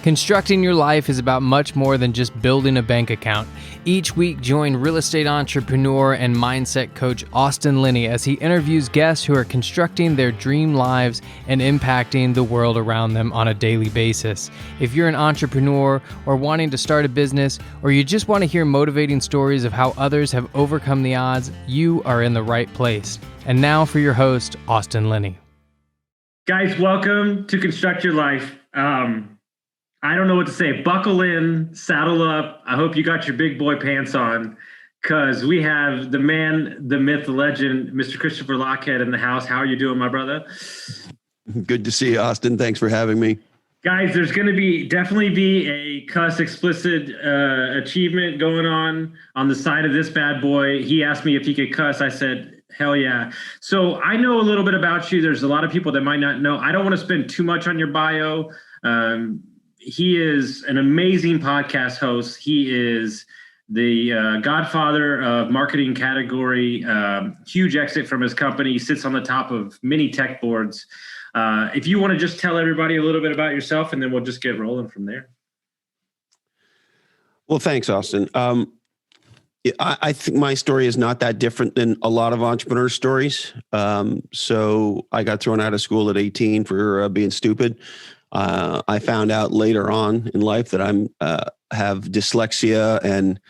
Constructing your life is about much more than just building a bank account. Each week, join real estate entrepreneur and mindset coach Austin Linney as he interviews guests who are constructing their dream lives and impacting the world around them on a daily basis. If you're an entrepreneur or wanting to start a business, or you just want to hear motivating stories of how others have overcome the odds, you are in the right place. And now for your host, Austin Linney. Guys, welcome to Construct Your Life. I don't know what to say. Buckle in, saddle up. I hope you got your big boy pants on, because we have the man, the myth, the legend, Mr. Christopher Lochhead in the house. How are you doing, my brother? Good to see you, Austin. Thanks for having me. Guys, there's going to definitely be a cuss explicit achievement going on the side of this bad boy. He asked me if he could cuss. I said, hell yeah. So I know a little bit about you. There's a lot of people that might not know. I don't want to spend too much on your bio. He is an amazing podcast host. He is the godfather of marketing category, huge exit from his company, sits on the top of many tech boards. If you want to just tell everybody a little bit about yourself, and then we'll just get rolling from there. Well, thanks, Austin. I think my story is not that different than a lot of entrepreneur stories. So I got thrown out of school at 18 for being stupid. I found out later on in life that I'm have dyslexia and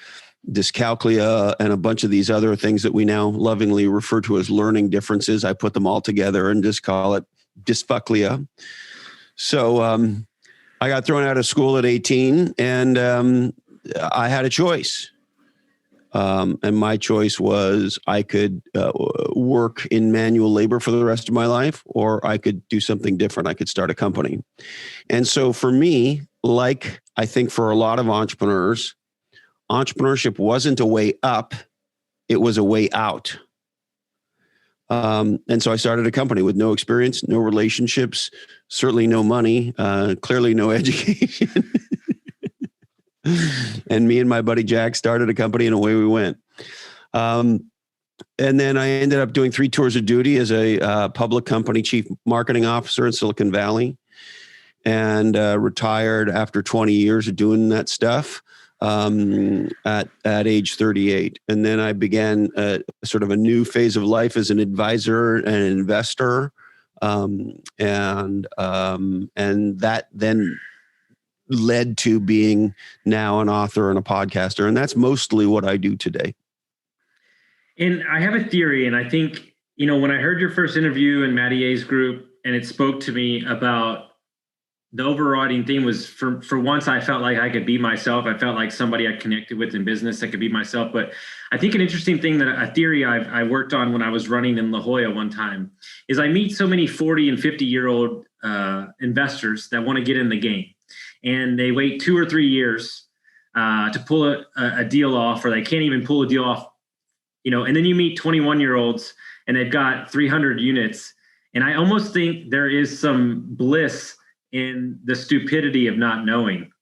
dyscalculia and a bunch of these other things that we now lovingly refer to as learning differences. I put them all together and just call it dysfucklia. So I got thrown out of school at 18, and I had a choice. And my choice was I could work in manual labor for the rest of my life, or I could do something different. I could start a company. And so for me, like I think for a lot of entrepreneurs, entrepreneurship wasn't a way up, it was a way out. And so I started a company with no experience, no relationships, certainly no money, clearly no education. And me and my buddy Jack started a company, and away we went. And then I ended up doing 3 tours of duty as a public company chief marketing officer in Silicon Valley, and retired after 20 years of doing that stuff at age 38. And then I began sort of a new phase of life as an advisor and an investor, and that then led to being now an author and a podcaster. And that's mostly what I do today. And I have a theory, and I think, when I heard your first interview in Matty A's group, and it spoke to me about the overriding theme was for once, I felt like I could be myself. I felt like somebody I connected with in business, I could be myself. But I think an interesting thing, that a theory I worked on when I was running in La Jolla one time, is I meet so many 40 and 50-year-old investors that want to get in the game. And they wait 2 or 3 years to pull a deal off, or they can't even pull a deal off, and then you meet 21-year-olds and they've got 300 units. And I almost think there is some bliss in the stupidity of not knowing.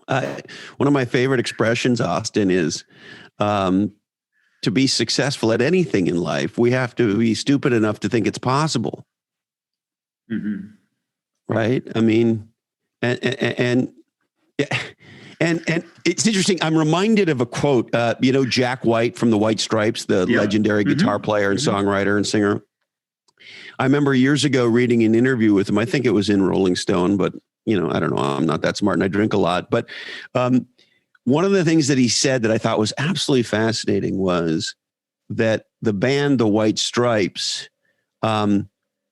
One of my favorite expressions, Austin, is to be successful at anything in life, we have to be stupid enough to think it's possible. Mm-hmm. Right. I mean, and it's interesting. I'm reminded of a quote, Jack White from the White Stripes, the legendary guitar player and songwriter and singer. I remember years ago reading an interview with him. I think it was in Rolling Stone, but I don't know. I'm not that smart and I drink a lot. But one of the things that he said that I thought was absolutely fascinating was that the band, the White Stripes,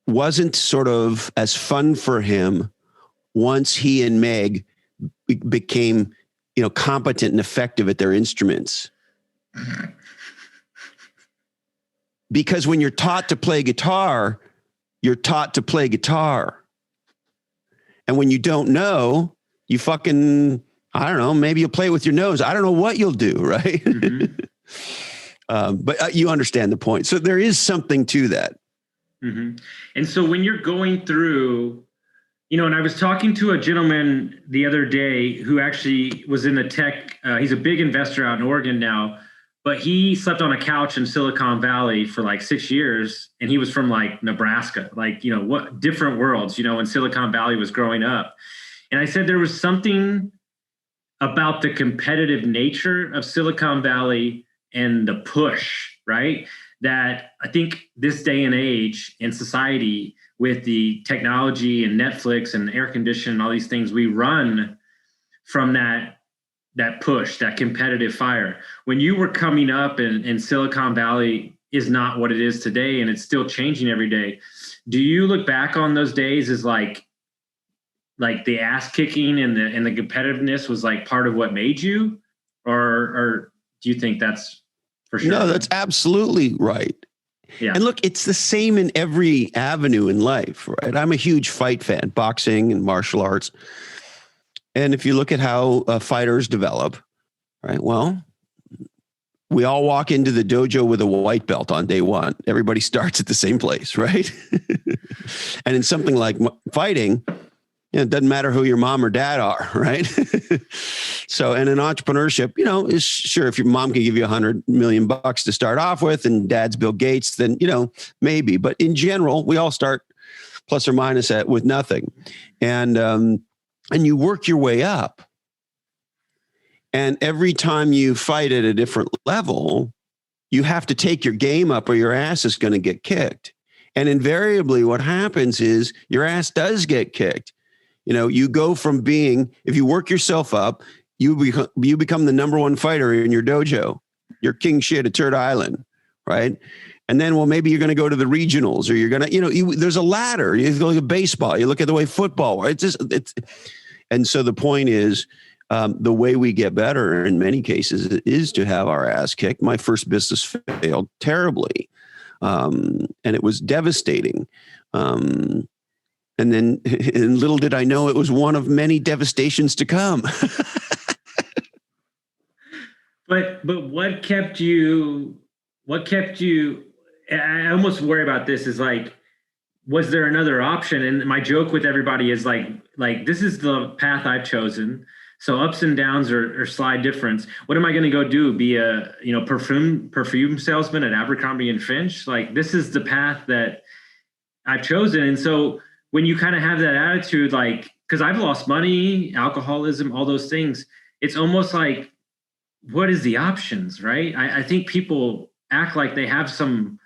wasn't sort of as fun for him once he and Meg became, competent and effective at their instruments. Because when you're taught to play guitar, you're taught to play guitar. And when you don't know, you fucking, I don't know, maybe you'll play with your nose. I don't know what you'll do, right? Mm-hmm. But you understand the point. So there is something to that. Mm-hmm. And so when you're going through, and I was talking to a gentleman the other day who actually was in the tech, he's a big investor out in Oregon now, but he slept on a couch in Silicon Valley for like 6 years, and he was from like Nebraska, like, what different worlds, when Silicon Valley was growing up. And I said there was something about the competitive nature of Silicon Valley and the push, right? That I think this day and age in society, with the technology and Netflix and air conditioning and all these things, we run from that push, that competitive fire. When you were coming up and Silicon Valley is not what it is today, and it's still changing every day. Do you look back on those days as like the ass kicking and the competitiveness was like part of what made you, or do you think that's for sure? No, that's absolutely right. Yeah. And look, it's the same in every avenue in life, right? I'm a huge fight fan, boxing and martial arts. And if you look at how fighters develop, right? Well, we all walk into the dojo with a white belt on day one. Everybody starts at the same place, right? And in something like fighting, it doesn't matter who your mom or dad are, right? So, and in entrepreneurship, is sure, if your mom can give you $100 million to start off with and dad's Bill Gates, then, maybe. But in general, we all start plus or minus with nothing. And you work your way up. And every time you fight at a different level, you have to take your game up or your ass is going to get kicked. And invariably what happens is your ass does get kicked. You go from being, if you work yourself up, you become the number one fighter in your dojo. You're king shit at Turd Island, right? And then, well, maybe you're going to go to the regionals, or you're going to, there's a ladder. You look at baseball, you look at the way football, and so the point is, the way we get better in many cases is to have our ass kicked. My first business failed terribly. And it was devastating. And then and little did I know it was one of many devastations to come. But what kept you, I almost worry about this is like, was there another option? And my joke with everybody is like, this is the path I've chosen. So ups and downs are slight difference. What am I going to go do? Be a, perfume salesman at Abercrombie and Finch? Like, this is the path that I've chosen. And so when you kind of have that attitude, like, because I've lost money, alcoholism, all those things, it's almost like, what is the options, right? I think people act like they have some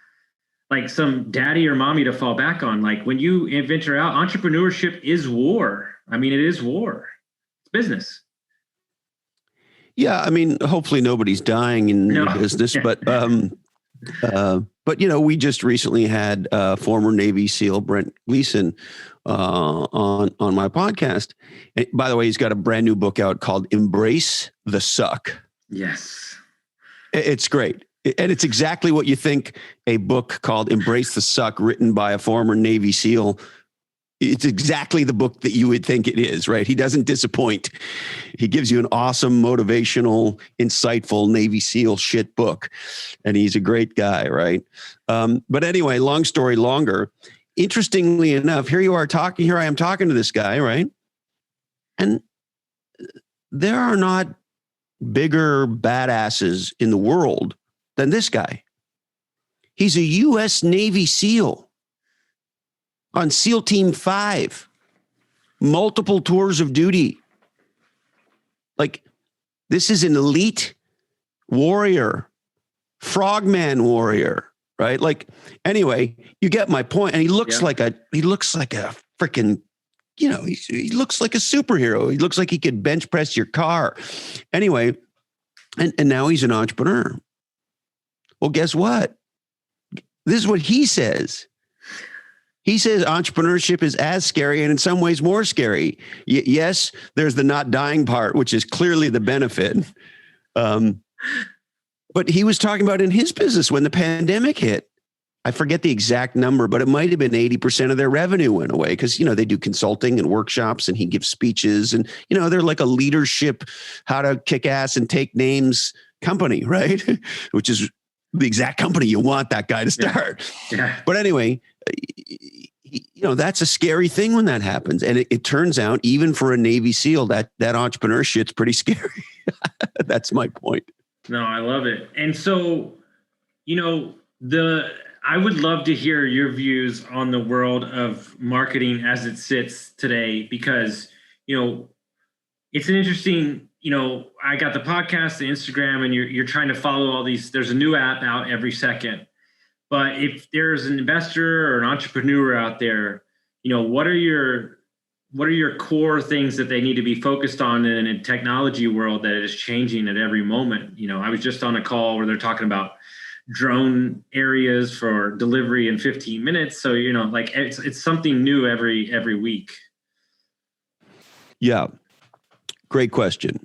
daddy or mommy to fall back on. Like when you venture out, entrepreneurship is war. I mean, it is war. It's business. Yeah, I mean, hopefully nobody's dying in the business, but we just recently had former Navy SEAL Brent Gleason on my podcast. And by the way, he's got a brand new book out called Embrace the Suck. Yes. It's great. And it's exactly what you think a book called Embrace the Suck, written by a former Navy SEAL. It's exactly the book that you would think it is, right? He doesn't disappoint. He gives you an awesome, motivational, insightful Navy SEAL shit book. And he's a great guy, right? But anyway, long story longer. Interestingly enough, here I am talking to this guy, right? And there are not bigger badasses in the world than this guy. He's a U.S. Navy SEAL on SEAL Team 5, multiple tours of duty. Like, this is an elite warrior, frogman warrior, right? Like, anyway, you get my point. And he looks like a freaking, he looks like a superhero. He looks like he could bench press your car. Anyway, and now he's an entrepreneur. Well, guess what? This is what he says. He says entrepreneurship is as scary and in some ways more scary. Yes, there's the not dying part, which is clearly the benefit. But he was talking about in his business when the pandemic hit, I forget the exact number, but it might have been 80% of their revenue went away because, they do consulting and workshops and he gives speeches and, they're like a leadership, how to kick ass and take names company, right? Which is the exact company you want that guy to start. Yeah. But anyway, that's a scary thing when that happens. And it turns out even for a Navy SEAL, that entrepreneur shit's pretty scary. That's my point. No, I love it. And so, I would love to hear your views on the world of marketing as it sits today, because, it's an interesting, I got the podcast, the Instagram, and you're trying to follow all these. There's a new app out every second. But if there's an investor or an entrepreneur out there, what are your core things that they need to be focused on in a technology world that is changing at every moment? I was just on a call where they're talking about drone areas for delivery in 15 minutes. So, like it's something new every week. Yeah. Great question.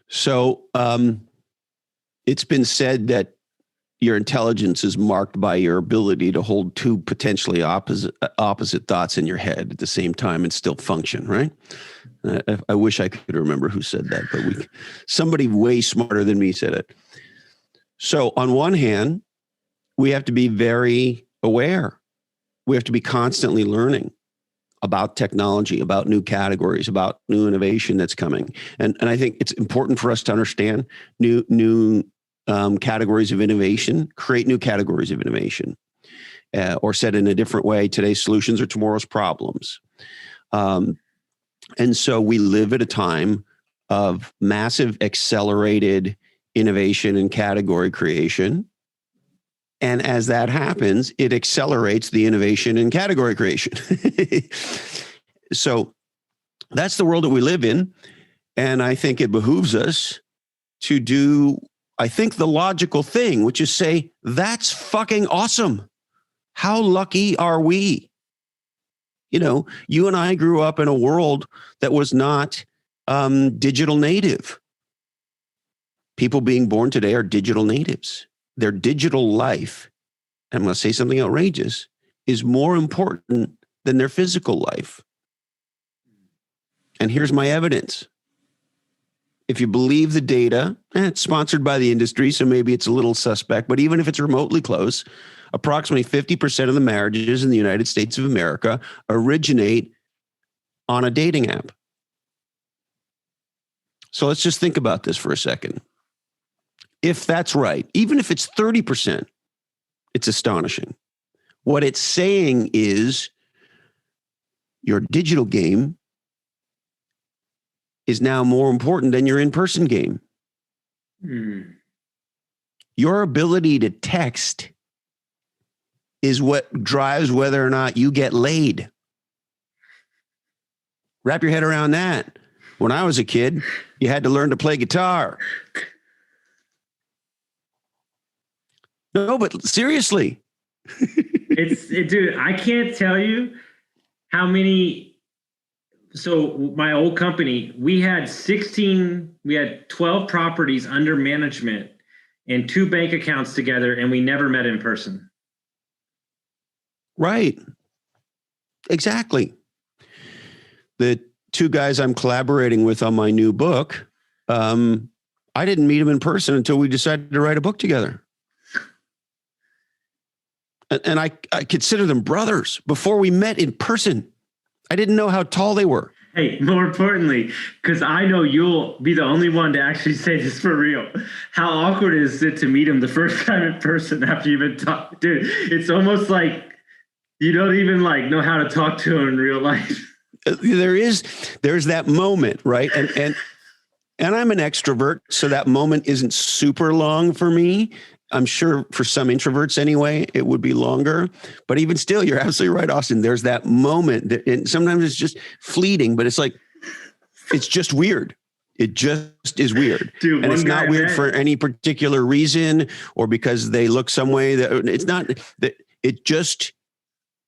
So it's been said that your intelligence is marked by your ability to hold two potentially opposite thoughts in your head at the same time and still function, right? I wish I could remember who said that, but somebody way smarter than me said it. So on one hand, we have to be very aware. We have to be constantly learning about technology, about new categories, about new innovation that's coming. And I think it's important for us to understand new categories of innovation, create new categories of innovation, or said in a different way, today's solutions are tomorrow's problems. And so we live at a time of massive accelerated innovation and category creation. And as that happens, it accelerates the innovation and category creation. So that's the world that we live in. And I think it behooves us to do, I think, the logical thing, which is say, that's fucking awesome. How lucky are we? You and I grew up in a world that was not digital native. People being born today are digital natives. Their digital life, I'm going to say something outrageous, is more important than their physical life. And here's my evidence. If you believe the data, it's sponsored by the industry, so maybe it's a little suspect, but even if it's remotely close, approximately 50% of the marriages in the United States of America originate on a dating app. So let's just think about this for a second. If that's right, even if it's 30%, it's astonishing. What it's saying is your digital game is now more important than your in-person game. Your ability to text is what drives whether or not you get laid. Wrap your head around that. When I was a kid, you had to learn to play guitar. No, but seriously. Dude, I can't tell you how many. So my old company, we had 12 properties under management and 2 bank accounts together, and we never met in person. Right. Exactly. The 2 guys I'm collaborating with on my new book, I didn't meet them in person until we decided to write a book together. And I consider them brothers before we met in person. I didn't know how tall they were. Hey, more importantly, because I know you'll be the only one to actually say this for real. How awkward is it to meet him the first time in person after you've been talking? Dude, it's almost like you don't even know how to talk to him in real life. There's that moment, right? And I'm an extrovert, so that moment isn't super long for me. I'm sure for some introverts anyway, it would be longer. But even still, you're absolutely right, Austin. There's that moment, and sometimes it's just fleeting, but it's just weird. It just is weird. Dude, and it's not weird for any particular reason or because they look some way. It's not that it just,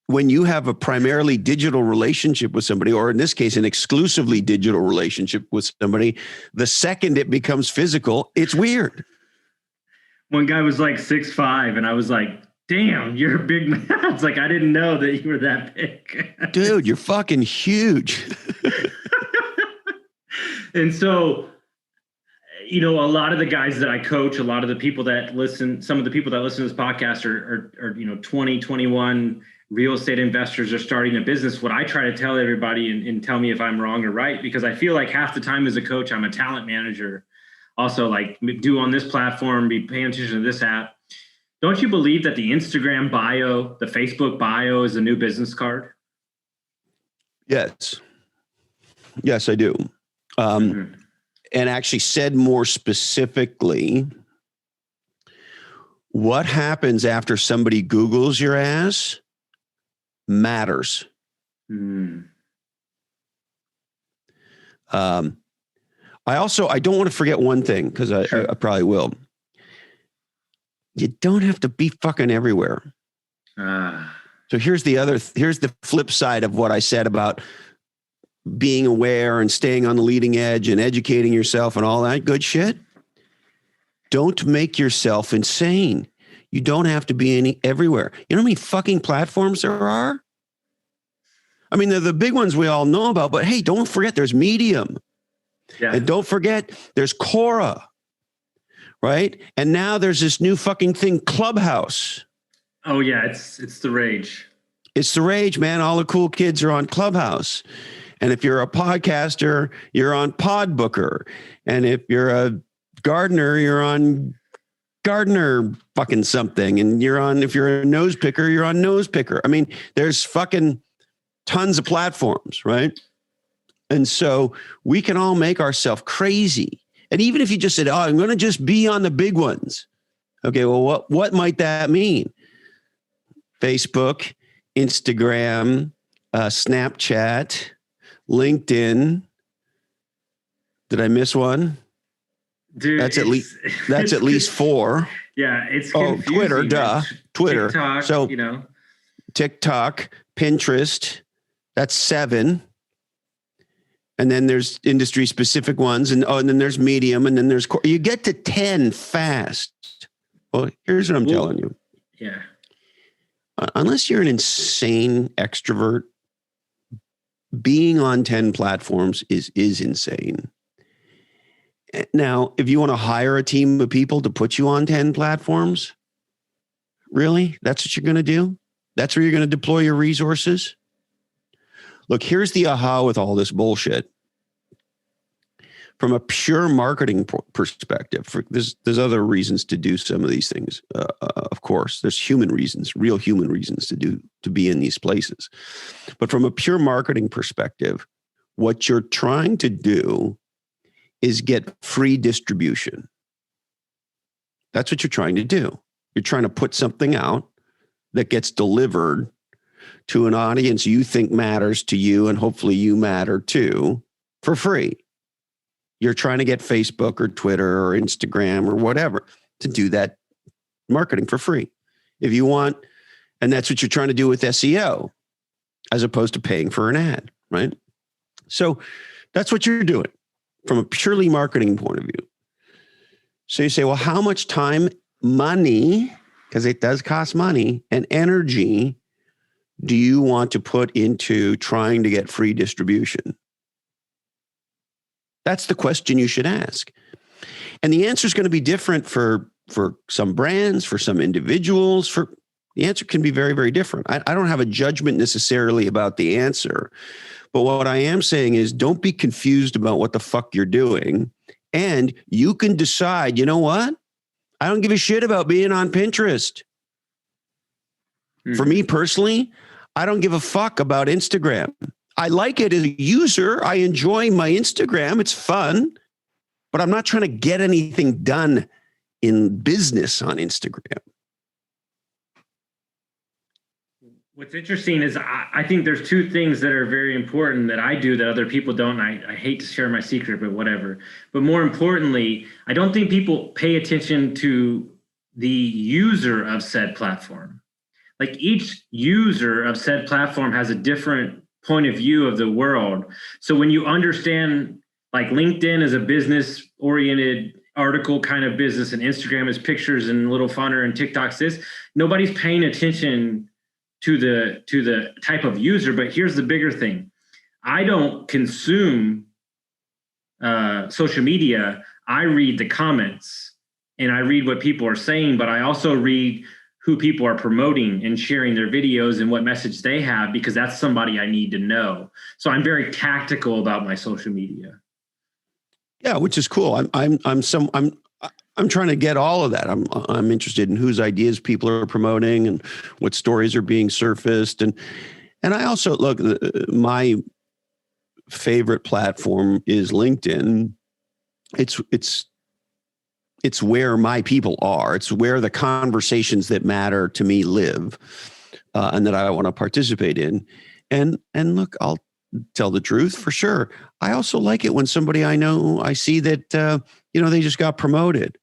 when you have a primarily digital relationship with somebody, or in this case, an exclusively digital relationship with somebody, the second it becomes physical, it's weird. One guy was 6'5", and I was like, damn, you're a big man. It's I didn't know that you were that big. Dude, you're fucking huge. And so, a lot of the guys that I coach, a lot of the people that listen, some of the people that listen to this podcast are 20, 21 real estate investors are starting a business. What I try to tell everybody, and tell me if I'm wrong or right, because I feel like half the time as a coach, I'm a talent manager. also like do on this platform, be paying attention to this app. Don't you believe that the Instagram bio, the Facebook bio is a new business card? Yes. Yes, I do. And actually said more specifically, what happens after somebody Googles your ass matters. I don't want to forget one thing, because I probably will. You don't have to be fucking everywhere. So here's the flip side of what I said about being aware and staying on the leading edge and educating yourself and all that good shit. Don't make yourself insane. You don't have to be everywhere. You know how many fucking platforms there are? I mean, they're the big ones we all know about, but hey, don't forget there's Medium. Yeah. And don't forget there's Quora, right? And now there's this new fucking thing, Clubhouse. Oh yeah, it's the rage. It's the rage, man. All the cool kids are on Clubhouse. And if you're a podcaster, you're on Podbooker. And if you're a gardener, you're on Gardener fucking something. And if you're a nose picker, you're on Nose Picker. I mean, there's fucking tons of platforms, right? And so we can all make ourselves crazy. And even if you just said, I'm going to just be on the big ones. Okay, well, what might that mean? Facebook, Instagram, Snapchat, LinkedIn. Did I miss one? Dude, that's at least 4. Yeah, it's confusing. Twitter, duh. Twitter. TikTok, so TikTok, Pinterest. That's 7. And then there's industry specific ones, and then there's Medium, and then there's you get to 10 fast. Well, here's what I'm telling you. Yeah. Unless you're an insane extrovert, being on 10 platforms is insane. Now, if you want to hire a team of people to put you on 10 platforms, really? That's what you're going to do? That's where you're going to deploy your resources? Look, here's the aha with all this bullshit. From a pure marketing perspective, there's other reasons to do some of these things. Of course, there's human reasons, real human reasons to be in these places. But from a pure marketing perspective, what you're trying to do is get free distribution. That's what you're trying to do. You're trying to put something out that gets delivered to an audience you think matters to you, and hopefully you matter to, for free. You're trying to get Facebook or Twitter or Instagram or whatever to do that marketing for free. If you want, and that's what you're trying to do with SEO, as opposed to paying for an ad, right? So that's what you're doing from a purely marketing point of view. So you say, well, how much time, money, because it does cost money, and energy do you want to put into trying to get free distribution? That's the question you should ask. And the answer is going to be different for some brands, for some individuals. The answer can be very, very different. I don't have a judgment necessarily about the answer. But what I am saying is don't be confused about what the fuck you're doing. And you can decide, you know what? I don't give a shit about being on Pinterest. For me personally, I don't give a fuck about Instagram. I like it as a user. I enjoy my Instagram. It's fun. But I'm not trying to get anything done in business on Instagram. What's interesting is I think there's 2 things that are very important that I do that other people don't. I hate to share my secret, but whatever. But more importantly, I don't think people pay attention to the user of said platform. Like each user of said platform has a different point of view of the world. So when you understand, like LinkedIn is a business-oriented article kind of business, and Instagram is pictures and little funner, and TikTok's this, nobody's paying attention to the type of user. But here's the bigger thing. I don't consume social media. I read the comments and I read what people are saying, but I also read who people are promoting and sharing their videos and what message they have, because that's somebody I need to know. So I'm very tactical about my social media. Yeah, which is cool. I'm trying to get all of that. I'm interested in whose ideas people are promoting and what stories are being surfaced. And I also look, my favorite platform is LinkedIn. It's where my people are. It's where the conversations that matter to me live, and that I want to participate in. And look, I'll tell the truth for sure. I also like it when somebody I see that they just got promoted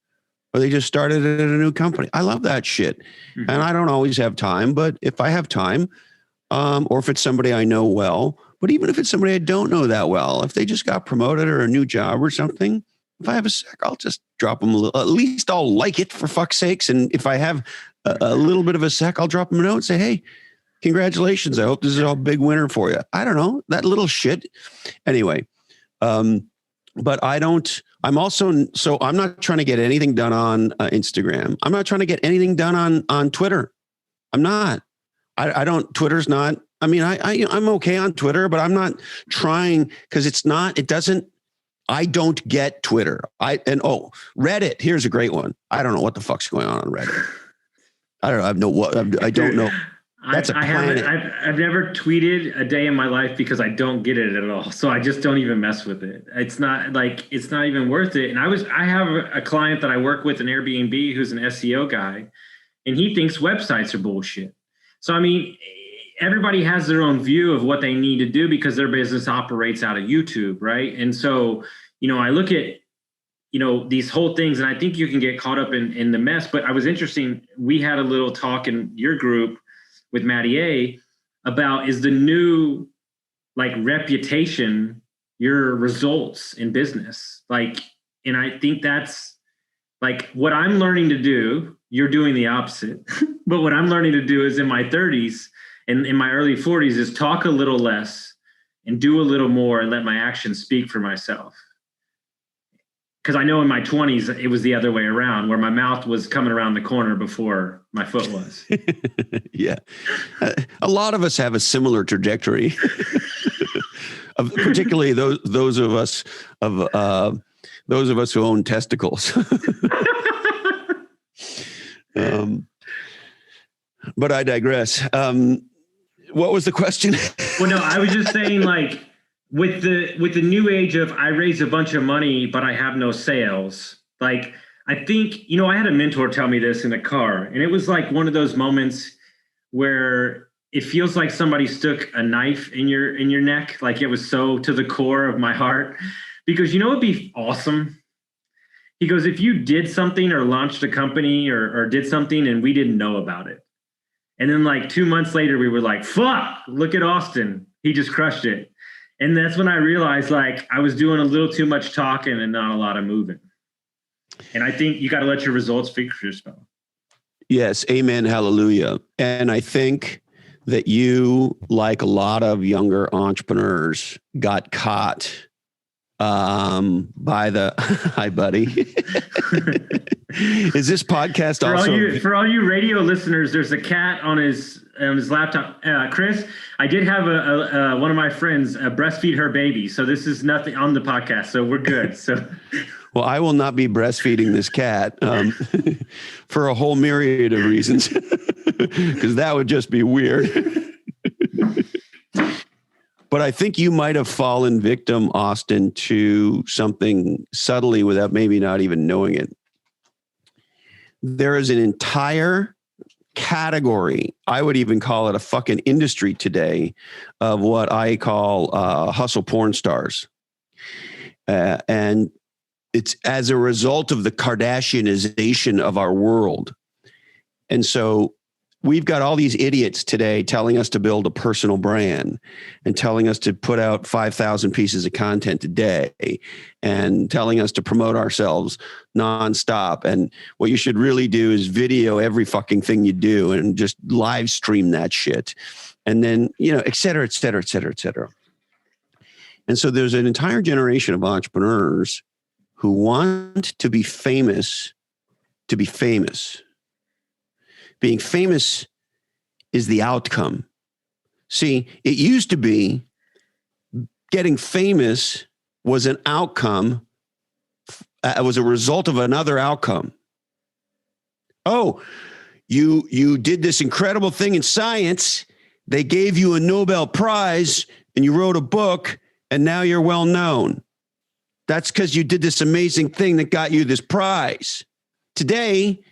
or they just started at a new company. I love that shit. Mm-hmm. And I don't always have time, but if I have time, or if it's somebody I know well, but even if it's somebody I don't know that well, if they just got promoted or a new job or something, if I have a sec, I'll just drop them a little. At least I'll like it, for fuck's sakes. And if I have a little bit of a sec, I'll drop them a note and say, hey, congratulations. I hope this is a big winner for you. I don't know, that little shit. Anyway, but I'm not trying to get anything done on Instagram. I'm not trying to get anything done on Twitter. I'm not. Twitter's not, I'm okay on Twitter, but I'm not trying because I don't get Twitter. Reddit. Here's a great one. I don't know what the fuck's going on Reddit. I don't know. I don't know. That's a planet. I've never tweeted a day in my life because I don't get it at all. So I just don't even mess with it. It's not even worth it. And I have a client that I work with in Airbnb who's an SEO guy, and he thinks websites are bullshit. So, everybody has their own view of what they need to do because their business operates out of YouTube, right? And so, I look at, these whole things, and I think you can get caught up in the mess. But I was interesting. We had a little talk in your group with Matty A about, is the new reputation your results in business? And I think that's what I'm learning to do. You're doing the opposite. But what I'm learning to do is in my 30s and in my early 40s is talk a little less and do a little more and let my actions speak for myself. Because I know in my 20s, it was the other way around, where my mouth was coming around the corner before my foot was. Yeah. A lot of us have a similar trajectory, particularly those of us who own testicles. But I digress. What was the question? Well, no, I was just saying, with the new age of I raise a bunch of money, but I have no sales. I think, I had a mentor tell me this in a car, and it was one of those moments where it feels like somebody stuck a knife in your neck. It was so to the core of my heart, because it'd be awesome. He goes, if you did something or launched a company or did something and we didn't know about it, and then 2 months later, we were like, fuck, look at Austin. He just crushed it. And that's when I realized I was doing a little too much talking and not a lot of moving. And I think you got to let your results speak for yourself. Yes. Amen. Hallelujah. And I think that you, like a lot of younger entrepreneurs, got caught by the hi buddy. Is this podcast for all you radio listeners? There's a cat on his laptop. Chris, I did have one of my friends breastfeed her baby, so this is nothing on the podcast, so we're good. So, well, I will not be breastfeeding this cat for a whole myriad of reasons, because that would just be weird. But I think you might have fallen victim, Austin, to something subtly without maybe not even knowing it. There is an entire category, I would even call it a fucking industry today, of what I call hustle porn stars. And it's as a result of the Kardashianization of our world. And so we've got all these idiots today telling us to build a personal brand and telling us to put out 5,000 pieces of content a day and telling us to promote ourselves nonstop. And what you should really do is video every fucking thing you do and just live stream that shit. And then, et cetera, et cetera, et cetera, et cetera. And so there's an entire generation of entrepreneurs who want to be famous to be famous. Being famous is the outcome. See, it used to be getting famous was an outcome was a result of another outcome. Oh, you did this incredible thing in science. They gave you a Nobel Prize and you wrote a book and now you're well known. That's because you did this amazing thing that got you this prize. Today,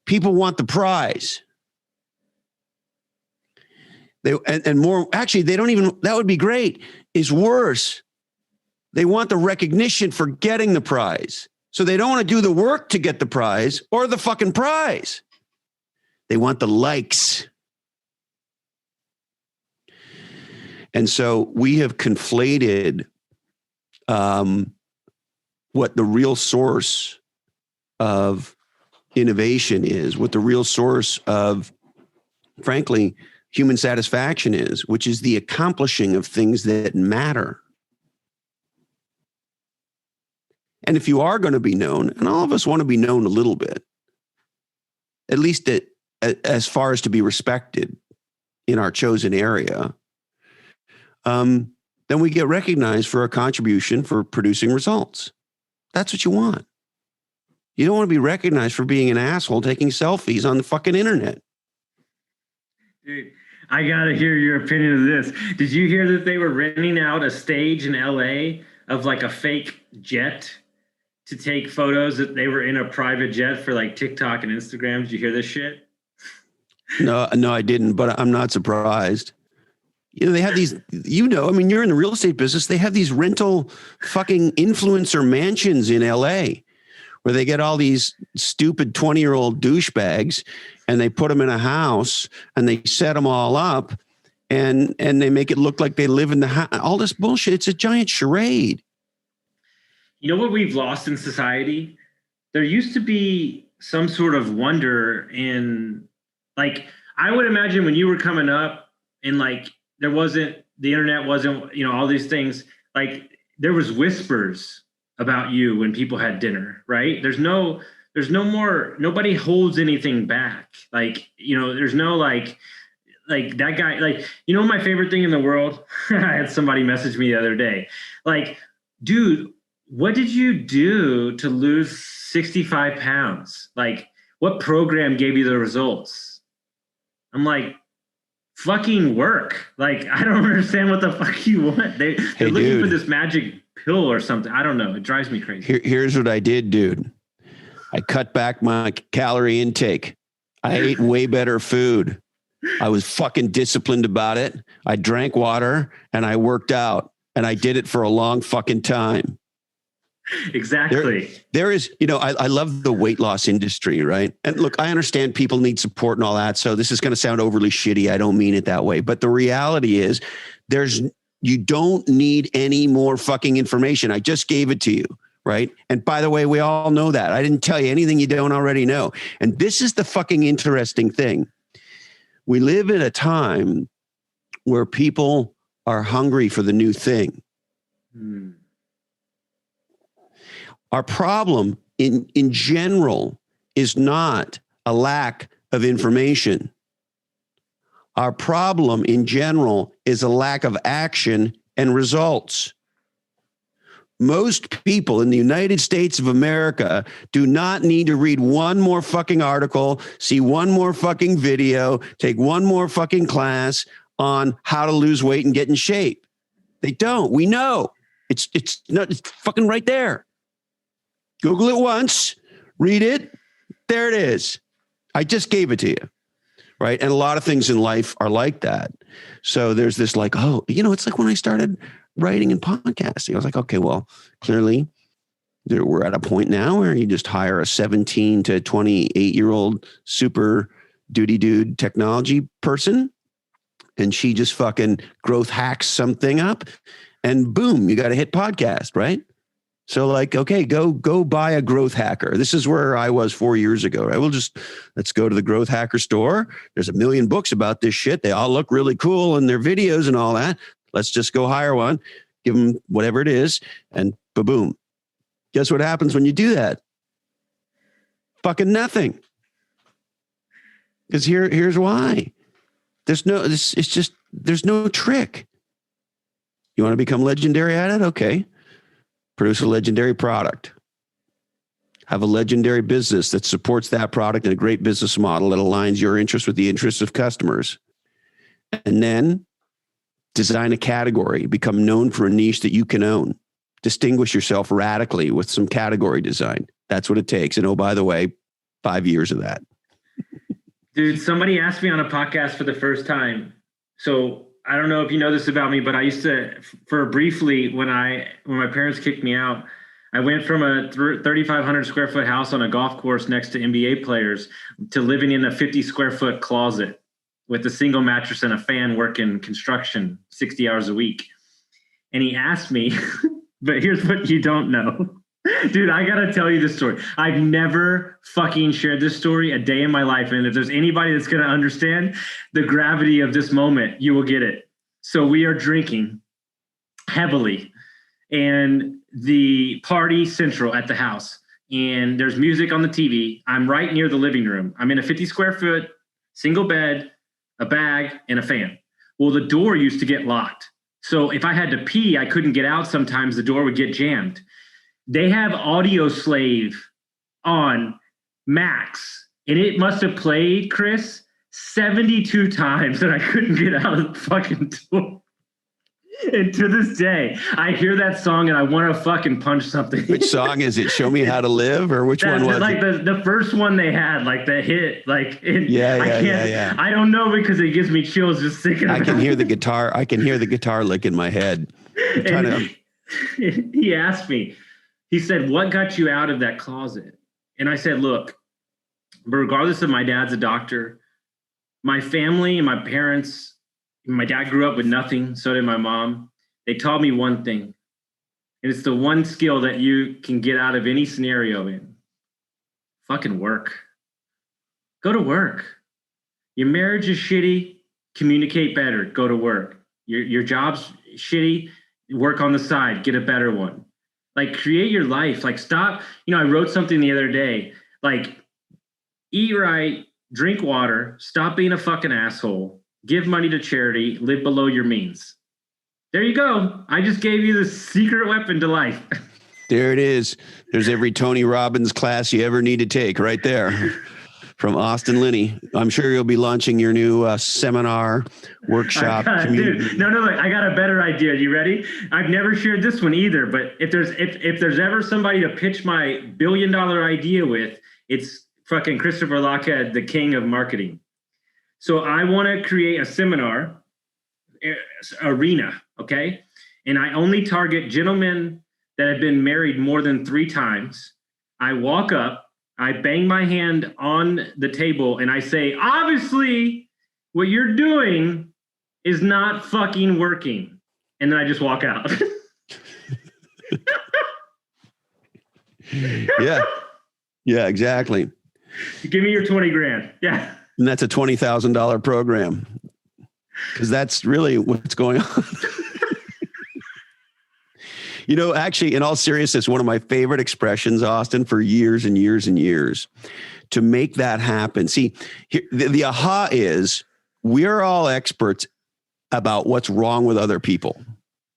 people want the prize. And more, actually, they don't even, that would be great, is worse. They want the recognition for getting the prize. So they don't want to do the work to get the prize or the fucking prize. They want the likes. And so we have conflated what the real source of innovation is, what the real source of, frankly, human satisfaction is, which is the accomplishing of things that matter. And if you are going to be known, and all of us want to be known a little bit, at least as far as to be respected in our chosen area, then we get recognized for our contribution for producing results. That's what you want. You don't want to be recognized for being an asshole taking selfies on the fucking internet. Dude, I got to hear your opinion of this. Did you hear that they were renting out a stage in LA of like a fake jet to take photos, that they were in a private jet for like TikTok and Instagram? Did you hear this shit? No, I didn't, but I'm not surprised. You know, they have these, I mean, you're in the real estate business. They have these rental fucking influencer mansions in LA where they get all these stupid 20-year-old douchebags and they put them in a house and they set them all up and they make it look like they live in the house. All this bullshit. It's a giant charade. You know what we've lost in society? There used to be some sort of wonder in, like, I would imagine when you were coming up and like, the internet wasn't, all these things, like there was whispers about you when people had dinner, right? There's no more, nobody holds anything back. Like, there's no like that guy, like, my favorite thing in the world, I had somebody message me the other day, like, dude, what did you do to lose 65 pounds? Like, what program gave you the results? I'm like, fucking work. Like, I don't understand what the fuck you want. They're looking for this magic pill or something. I don't know. It drives me crazy. Here's what I did, dude. I cut back my calorie intake. I ate way better food. I was fucking disciplined about it. I drank water and I worked out, and I did it for a long fucking time. Exactly. There is, I love the weight loss industry, right? And look, I understand people need support and all that. So this is going to sound overly shitty. I don't mean it that way. But the reality is you don't need any more fucking information. I just gave it to you, right? And by the way, we all know that. I didn't tell you anything you don't already know. And this is the fucking interesting thing. We live at a time where people are hungry for the new thing. Our problem in general is not a lack of information. Our problem in general is a lack of action and results. Most people in the United States of America do not need to read one more fucking article, see one more fucking video, take one more fucking class on how to lose weight and get in shape. They don't. We know. It's fucking right there. Google it once, read it. There it is. I just gave it to you. Right. And a lot of things in life are like that. So there's this like, it's like when I started writing and podcasting, I was like, okay, well, clearly we're at a point now where you just hire a 17 to 28-year-old super duty dude technology person, and she just fucking growth hacks something up, and boom, you got a hit podcast, right? So like, okay, go buy a growth hacker. This is where I was 4 years ago, right? Let's go to the growth hacker store. There's a million books about this shit. They all look really cool in their videos and all that. Let's just go hire one, give them whatever it is, and boom. Guess what happens when you do that? Fucking nothing. Because here's why. There's no trick. You want to become legendary at it? Okay. Produce a legendary product. have a legendary business that supports that product and a great business model that aligns your interests with the interests of customers. And then design a category, become known for a niche that you can own, distinguish yourself radically with some category design. That's what it takes. And oh, by the way, 5 years of that. Dude, somebody asked me on a podcast for the first time. So I don't know if you know this about me, but I used to, for briefly, when my parents kicked me out, I went from a 3,500 square foot house on a golf course next to NBA players to living in a 50 square foot closet with a single mattress and a fan, working construction 60 hours a week. And he asked me, but here's what you don't know. Dude, I got to tell you this story. I've never fucking shared this story a day in my life. And if there's anybody that's going to understand the gravity of this moment, you will get it. So we are drinking heavily and the party central at the house. And there's music on the TV. I'm right near the living room. I'm in a 50 square foot single bed, a bag, and a fan. Well, the door used to get locked. So if I had to pee, I couldn't get out. Sometimes the door would get jammed. They have Audio Slave on max, and it must have played, Chris, 72 times that I couldn't get out of the fucking door. And to this day, I hear that song and I want to fucking punch something. Which song is it? Show Me How to Live, or which one was like it? The first one they had, like the hit, like yeah. I don't know because it gives me chills just thinking about it. I can hear the guitar lick in my head. He asked me, he said, "What got you out of that closet?" And I said, "Look, regardless of my dad's a doctor, my family and my parents, my dad grew up with nothing. So did my mom. They taught me one thing. And it's the one skill that you can get out of any scenario in. Fucking work. Go to work. Your marriage is shitty. Communicate better. Go to work. Your job's shitty. Work on the side. Get a better one. Like, create your life. Like, stop. I wrote something the other day. Like, eat right. Drink water. Stop being a fucking asshole. Give money to charity, live below your means." There you go. I just gave you the secret weapon to life. There it is. There's every Tony Robbins class you ever need to take right there from Austin Linney. I'm sure you'll be launching your new seminar, workshop. Dude, no, I got a better idea. You ready? I've never shared this one either, but if there's ever somebody to pitch my $1 billion idea with, it's fucking Christopher Lochhead, the king of marketing. So I want to create a seminar arena, okay? And I only target gentlemen that have been married more than 3 times. I walk up, I bang my hand on the table, and I say, "Obviously, what you're doing is not fucking working." And then I just walk out. Yeah, exactly. Give me your 20 grand. Yeah. And that's a $20,000 program, because that's really what's going on. Actually, in all seriousness, one of my favorite expressions, Austin, for years and years and years, to make that happen. See, the aha is we're all experts about what's wrong with other people.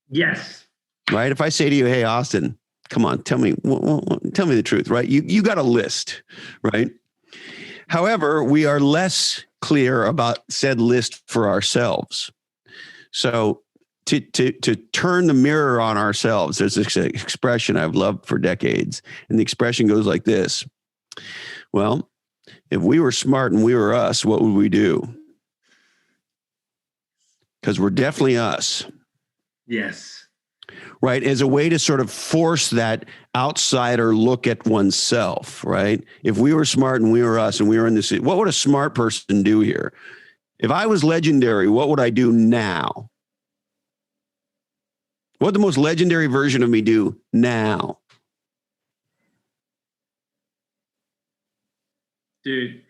Yes. Right? If I say to you, "Hey, Austin, come on, tell me the truth," right? You got a list, right? However, we are less clear about said list for ourselves. So to turn the mirror on ourselves, there's this expression I've loved for decades. And the expression goes like this: "Well, if we were smart and we were us, what would we do?" Because we're definitely us. Yes. Right? As a way to sort of force that outsider look at oneself, right? If we were smart and we were us and we were in this, what would a smart person do here? If I was legendary, what would I do now? What would the most legendary version of me do now? Dude,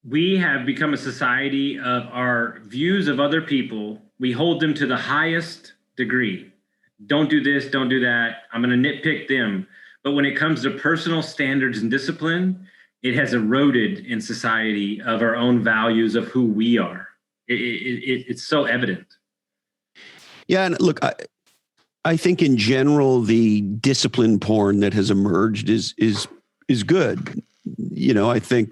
we have become a society of our views of other people. We hold them to the highest degree. Don't do this, don't do that. I'm going to nitpick them. But when it comes to personal standards and discipline, it has eroded in society of our own values of who we are. It's so evident. Yeah, and look, I think in general, the discipline porn that has emerged is is good. I think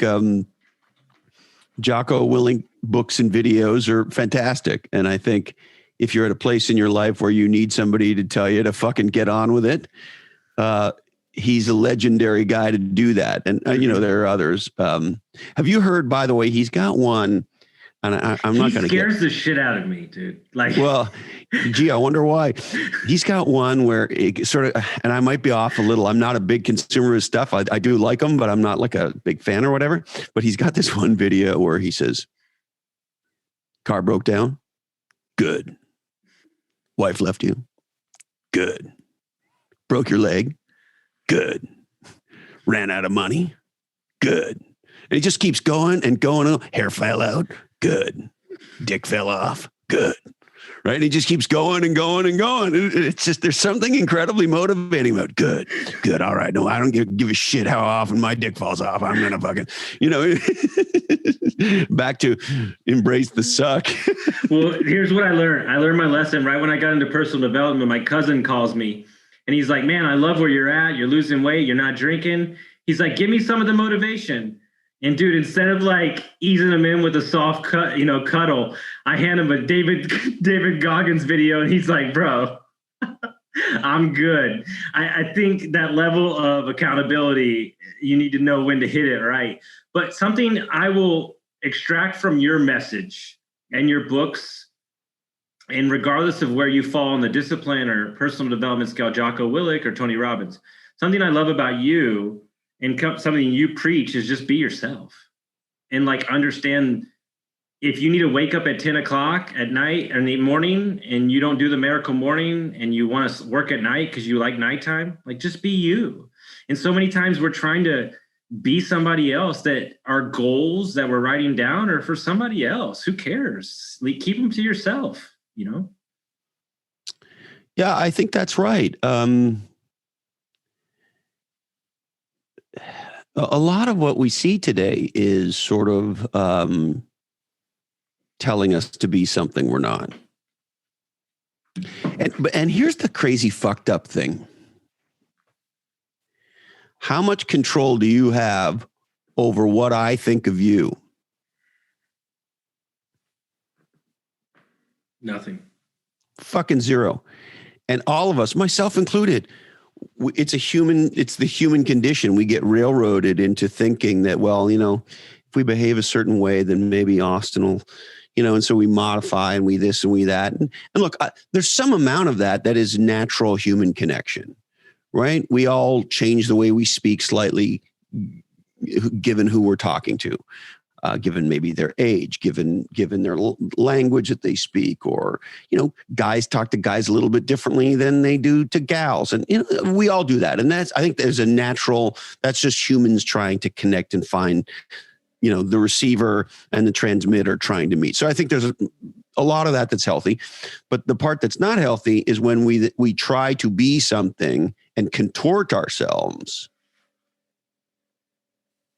Jocko Willink books and videos are fantastic. And I think if you're at a place in your life where you need somebody to tell you to fucking get on with it, he's a legendary guy to do that. And, there are others. Have you heard, by the way, he's got one, and I'm not going to He scares the shit out of me, dude. Well, gee, I wonder why. He's got one where it sort of, and I might be off a little. I'm not a big consumer of stuff. I do like him, but I'm not like a big fan or whatever. But he's got this one video where he says, car broke down. Good. Wife left you. Good. Broke your leg. Good. Ran out of money. Good. And he just keeps going and going. Hair fell out. Good. Dick fell off. Good. Right. And he just keeps going and going and going. It's just, there's something incredibly motivating about good. All right. No, I don't give a shit how often my dick falls off. I'm going to fucking, back to embrace the suck. Well, here's what I learned. I learned my lesson right when I got into personal development. My cousin calls me and he's like, man, I love where you're at. You're losing weight. You're not drinking. He's like, give me some of the motivation. And dude, instead of easing him in with a soft cuddle, I hand him a David Goggins video, and he's like, "Bro, I'm good." I think that level of accountability, you need to know when to hit it, right? But something I will extract from your message and your books, and regardless of where you fall on the discipline or personal development scale, Jocko Willink or Tony Robbins, something I love about you. And something you preach is just be yourself and understand if you need to wake up at 10 o'clock at night or in the morning and you don't do the miracle morning and you want to work at night because you like nighttime, just be you. And so many times we're trying to be somebody else, that our goals that we're writing down are for somebody else. Who cares? Keep them to yourself, Yeah, I think that's right. A lot of what we see today is sort of telling us to be something we're not. And here's the crazy fucked up thing. How much control do you have over what I think of you? Nothing. Fucking zero. And all of us, myself included, it's the human condition. We get railroaded into thinking that, if we behave a certain way, then maybe Austin will, and so we modify and we this and we that. And look, there's some amount of that is natural human connection, right? We all change the way we speak slightly, given who we're talking to. Given maybe their age, given their language that they speak, or, guys talk to guys a little bit differently than they do to gals. And, we all do that. And I think there's a natural, that's just humans trying to connect and find, the receiver and the transmitter trying to meet. So I think there's a lot of that's healthy, but the part that's not healthy is when we try to be something and contort ourselves.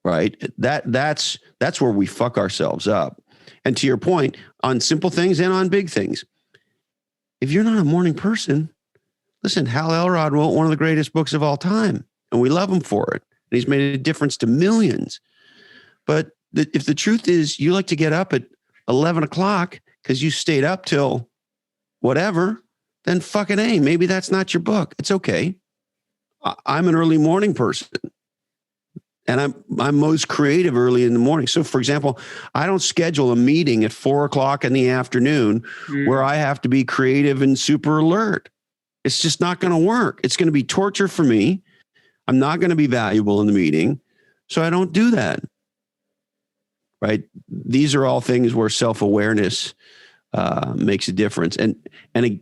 Right. That's where we fuck ourselves up. And to your point, on simple things and on big things, if you're not a morning person, listen, Hal Elrod wrote one of the greatest books of all time, and we love him for it. And he's made a difference to millions. But if the truth is you like to get up at 11 o'clock because you stayed up till whatever, then fucking A, maybe that's not your book. It's okay. I'm an early morning person. And I'm most creative early in the morning. So, for example, I don't schedule a meeting at 4 o'clock in the afternoon where I have to be creative and super alert. It's just not going to work. It's going to be torture for me. I'm not going to be valuable in the meeting. So I don't do that. Right. These are all things where self-awareness makes a difference. And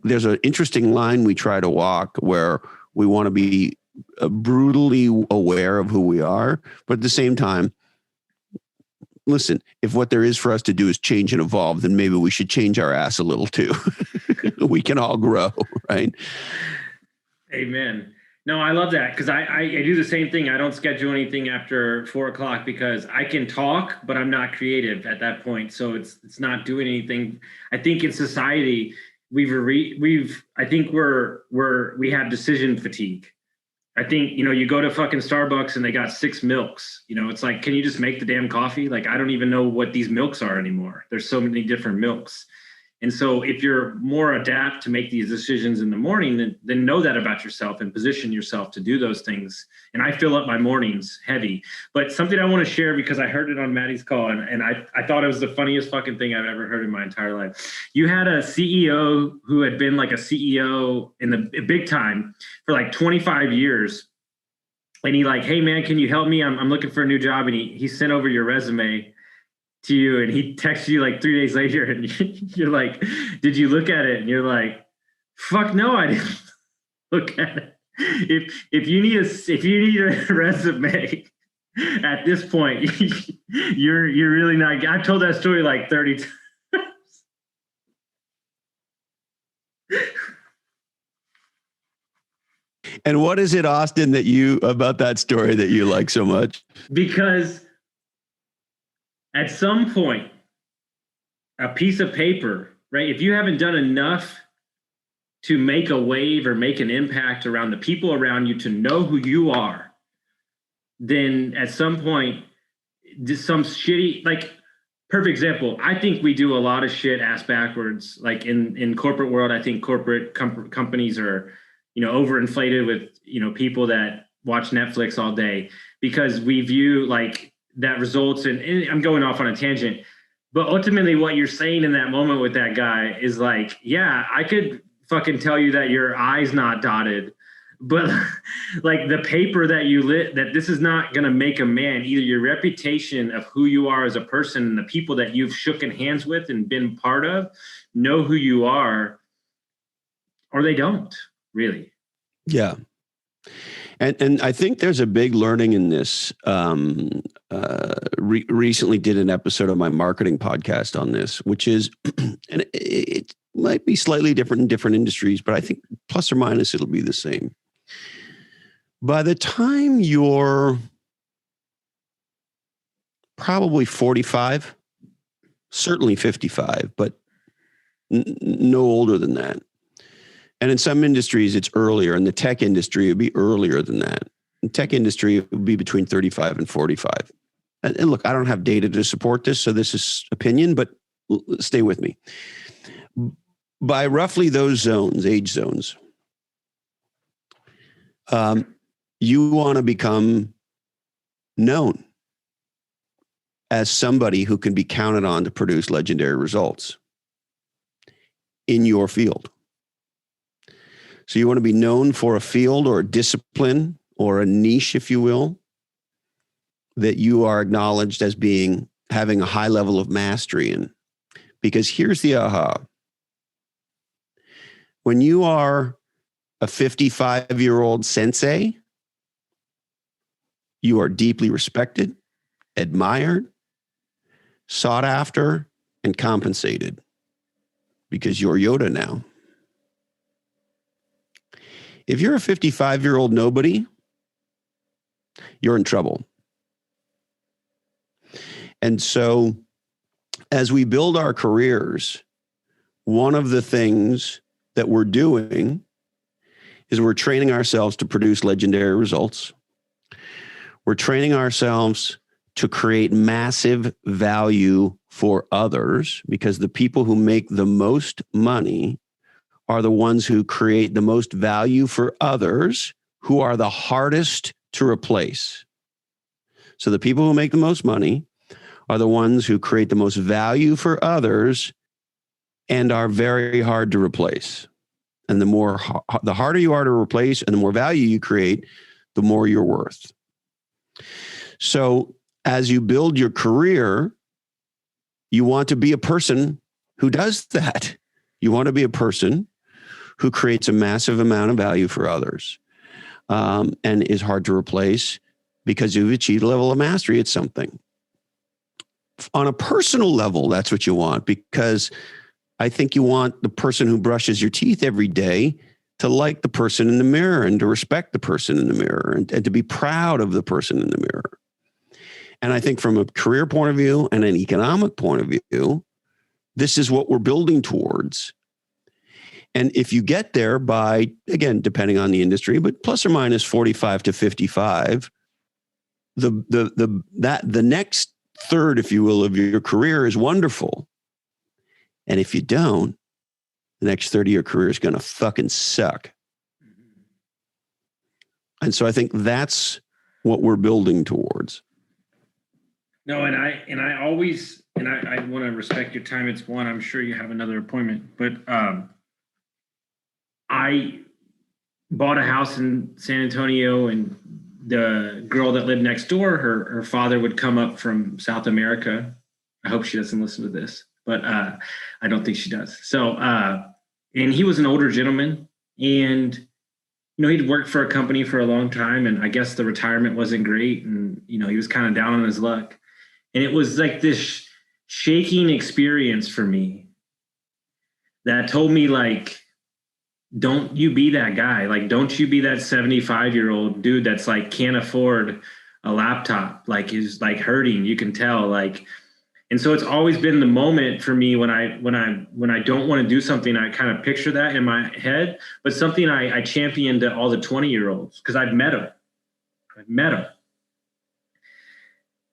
there's an interesting line we try to walk where we want to be brutally aware of who we are, but at the same time, listen, if what there is for us to do is change and evolve, then maybe we should change our ass a little too. We can all grow, right? Amen. No, I love that because I do the same thing. I don't schedule anything after 4 o'clock because I can talk, but I'm not creative at that point. So it's not doing anything. I think in society we have decision fatigue. I think, you go to fucking Starbucks and they got 6 milks. It's like, can you just make the damn coffee? Like, I don't even know what these milks are anymore. There's so many different milks. And so if you're more adapt to make these decisions in the morning, then know that about yourself and position yourself to do those things. And I fill up my mornings heavy. But something I want to share, because I heard it on Maddie's call, and I thought it was the funniest fucking thing I've ever heard in my entire life. You had a CEO who had been like a CEO in the big time for like 25 years. And he like, hey man, can you help me? I'm looking for a new job. And he sent over your resume to you, and he texted you like 3 days later, and you're like, did you look at it? And you're like, fuck no, I didn't look at it. If you need a resume at this point, you're really not. I've told that story like 30 times. And what is it, Austin, about that story that you like so much? Because at some point, a piece of paper, right? If you haven't done enough to make a wave or make an impact around the people around you to know who you are, then at some point, just some shitty, like, perfect example, I think we do a lot of shit ass backwards. Like in corporate world, I think corporate companies are, overinflated with, people that watch Netflix all day, because we view like that results in, and I'm going off on a tangent, but ultimately what you're saying in that moment with that guy is like, yeah, I could fucking tell you that your I's not dotted, but like the paper that you lit, that this is not going to make a man. Either your reputation of who you are as a person and the people that you've shooken hands with and been part of know who you are, or they don't really. Yeah. And I think there's a big learning in this. Recently did an episode of my marketing podcast on this, which is, and it might be slightly different in different industries, but I think plus or minus, it'll be the same. By the time you're probably 45, certainly 55, but no older than that. And in some industries, it's earlier. In the tech industry, it'd be earlier than that. In tech industry, it would be between 35 and 45. And look, I don't have data to support this, so this is opinion, but stay with me. By roughly those zones, age zones, you want to become known as somebody who can be counted on to produce legendary results in your field. So you want to be known for a field or a discipline or a niche, if you will, that you are acknowledged as having a high level of mastery in. Because here's the aha. When you are a 55-year-old sensei, you are deeply respected, admired, sought after, and compensated because you're Yoda now. If you're a 55-year-old nobody, you're in trouble. And so as we build our careers, one of the things that we're doing is we're training ourselves to produce legendary results. We're training ourselves to create massive value for others, because the people who make the most money are the ones who create the most value for others, who are the hardest to replace. So the people who make the most money are the ones who create the most value for others and are very hard to replace. And the harder you are to replace and the more value you create, the more you're worth. So as you build your career, you want to be a person who does that. You want to be a person who creates a massive amount of value for others, and is hard to replace because you've achieved a level of mastery at something. On a personal level, that's what you want, because I think you want the person who brushes your teeth every day to like the person in the mirror and to respect the person in the mirror and to be proud of the person in the mirror. And I think from a career point of view and an economic point of view, this is what we're building towards. And if you get there by, again, depending on the industry, but plus or minus 45 to 55, the next third, if you will, of your career is wonderful. And if you don't, the next third of your career is going to fucking suck. And so I think that's what we're building towards. No, and I always, and I want to respect your time. It's one, I'm sure you have another appointment, but I bought a house in San Antonio, and the girl that lived next door, her father would come up from South America. I hope she doesn't listen to this, but I don't think she does. So, and he was an older gentleman, and he'd worked for a company for a long time, and I guess the retirement wasn't great, and he was kind of down on his luck. And it was like this shaking experience for me that told me, like, don't you be that guy. Like, don't you be that 75-year-old dude that's like can't afford a laptop, like is like hurting. You can tell, like, and so it's always been the moment for me when I don't want to do something, I kind of picture that in my head, but something I champion to all the 20-year-olds, because I've met them.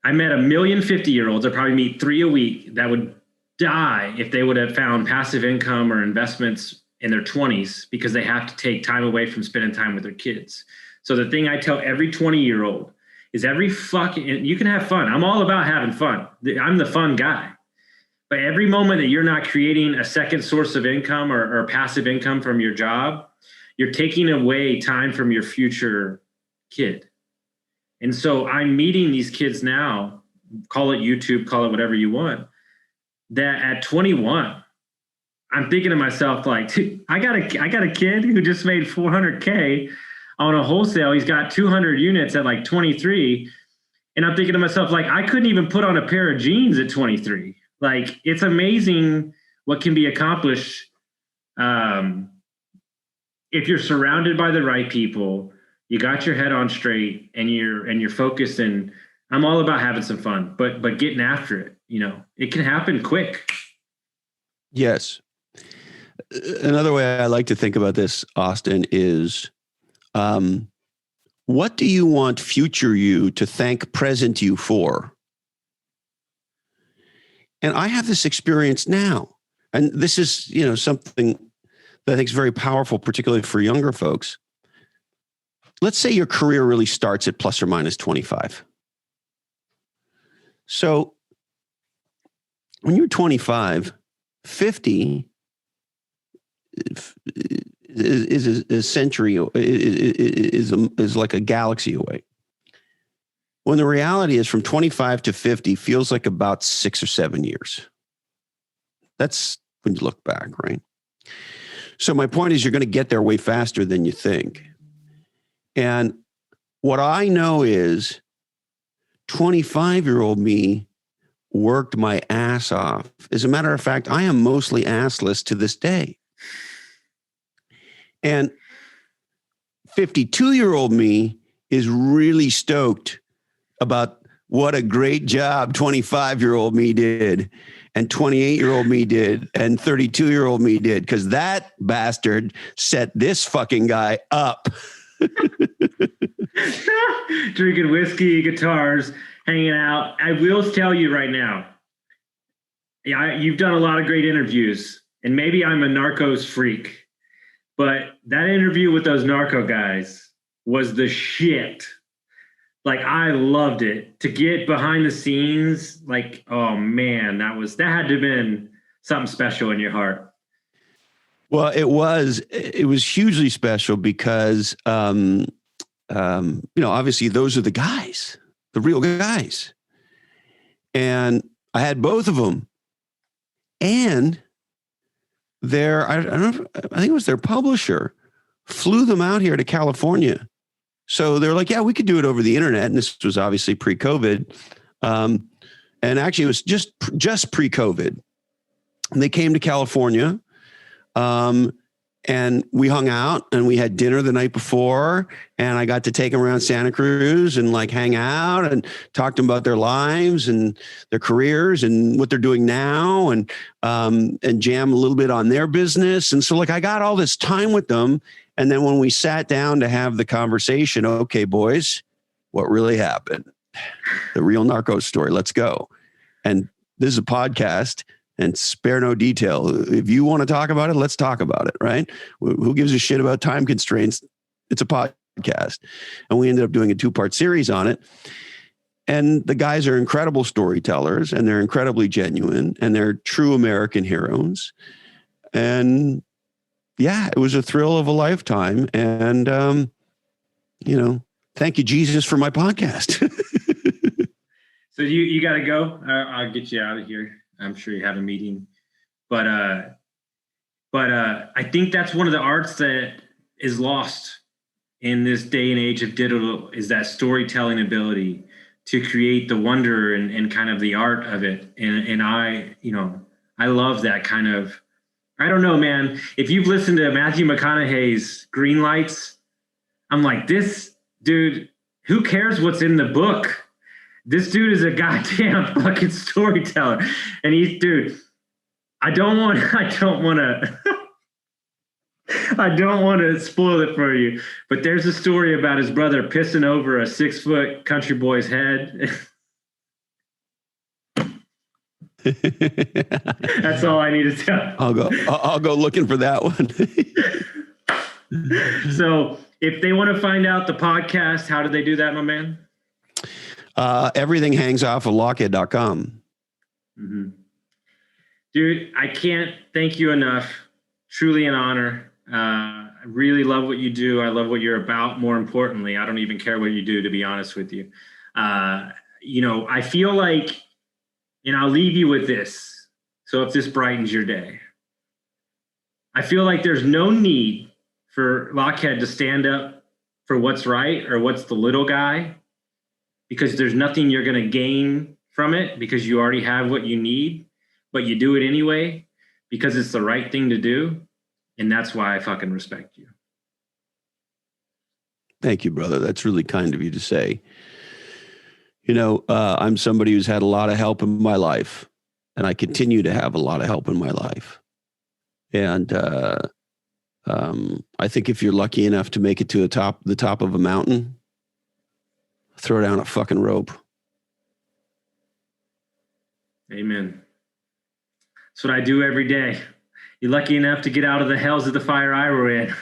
I met 1,050,000-year-olds. I probably meet 3 a week that would die if they would have found passive income or investments in their 20s, because they have to take time away from spending time with their kids. So the thing I tell every 20-year-old is you can have fun. I'm all about having fun. I'm the fun guy. But every moment that you're not creating a second source of income or passive income from your job, you're taking away time from your future kid. And so I'm meeting these kids now, call it YouTube, call it whatever you want, that at 21, I'm thinking to myself, like, I got a kid who just made $400K on a wholesale. He's got 200 units at like 23. And I'm thinking to myself, like, I couldn't even put on a pair of jeans at 23. Like, it's amazing what can be accomplished if you're surrounded by the right people, you got your head on straight, and you're focused. And I'm all about having some fun, but getting after it. It can happen quick. Yes. Another way I like to think about this, Austin, is what do you want future you to thank present you for? And I have this experience now. And this is, something that I think is very powerful, particularly for younger folks. Let's say your career really starts at plus or minus 25. So when you're 25, 50 is a century, is like a galaxy away. When the reality is from 25 to 50 feels like about 6 or 7 years. That's when you look back, right? So my point is, you're going to get there way faster than you think. And what I know is 25-year-old me worked my ass off. As a matter of fact, I am mostly assless to this day. And 52-year-old me is really stoked about what a great job 25-year-old me did, and 28-year-old me did, and 32-year-old me did, because that bastard set this fucking guy up. Drinking whiskey, guitars, hanging out. I will tell you right now, you've done a lot of great interviews, and maybe I'm a Narcos freak, but that interview with those narco guys was the shit. Like, I loved it. To get behind the scenes, like, oh man, that had to have been something special in your heart. Well, it was hugely special because, obviously those are the guys, the real guys. And I had both of them. And I think it was their publisher flew them out here to California. So they're like, yeah, we could do it over the internet. And this was obviously pre-COVID. And actually it was just pre-COVID. And they came to California. And we hung out and we had dinner the night before, and I got to take them around Santa Cruz and like hang out and talk to them about their lives and their careers and what they're doing now, and jam a little bit on their business. And so like I got all this time with them. And then when we sat down to have the conversation, okay, boys, what really happened? The real narco story. Let's go. And this is a podcast. And spare no detail. If you want to talk about it, let's talk about it, right? Who gives a shit about time constraints? It's a podcast. And we ended up doing a 2-part series on it. And the guys are incredible storytellers, and they're incredibly genuine, and they're true American heroes. And yeah, it was a thrill of a lifetime. And, thank you, Jesus, for my podcast. So you got to go. I'll get you out of here. I'm sure you have a meeting, but I think that's one of the arts that is lost in this day and age of digital, is that storytelling ability to create the wonder and kind of the art of it. And I love that kind of, I don't know, man, if you've listened to Matthew McConaughey's Green Lights, I'm like, this dude, who cares what's in the book? This dude is a goddamn fucking storyteller. And I don't want to spoil it for you, but there's a story about his brother pissing over a 6-foot country boy's head. That's all I need to tell. I'll go looking for that one. So if they want to find out the podcast, how do they do that, my man? Everything hangs off of Lochhead.com. Mm-hmm. Dude, I can't thank you enough. Truly an honor. I really love what you do. I love what you're about. More importantly, I don't even care what you do, to be honest with you. I feel like, and I'll leave you with this. So if this brightens your day, I feel like there's no need for Lochhead to stand up for what's right or what's the little guy, because there's nothing you're going to gain from it, because you already have what you need, but you do it anyway because it's the right thing to do. And that's why I fucking respect you. Thank you, brother. That's really kind of you to say. I'm somebody who's had a lot of help in my life, and I continue to have a lot of help in my life. And I think if you're lucky enough to make it to the top of a mountain, throw down a fucking rope. Amen. That's what I do every day. You're lucky enough to get out of the hells of the fire I were in.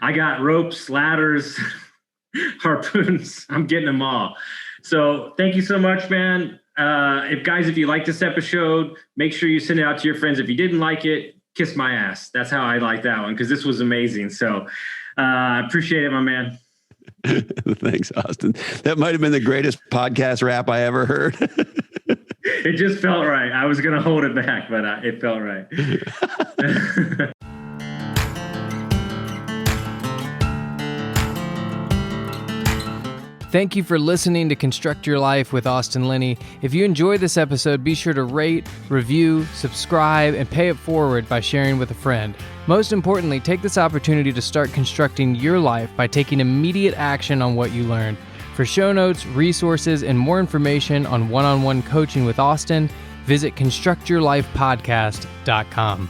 I got ropes, ladders, harpoons. I'm getting them all. So thank you so much, man. If you like this episode, make sure you send it out to your friends. If you didn't like it, kiss my ass. That's how I like that one, because this was amazing. So I appreciate it, my man. Thanks, Austin. That might have been the greatest podcast rap I ever heard. It just felt right. I was going to hold it back, but it felt right. Thank you for listening to Construct Your Life with Austin Linney. If you enjoyed this episode, be sure to rate, review, subscribe, and pay it forward by sharing with a friend. Most importantly, take this opportunity to start constructing your life by taking immediate action on what you learned. For show notes, resources, and more information on one-on-one coaching with Austin, visit constructyourlifepodcast.com.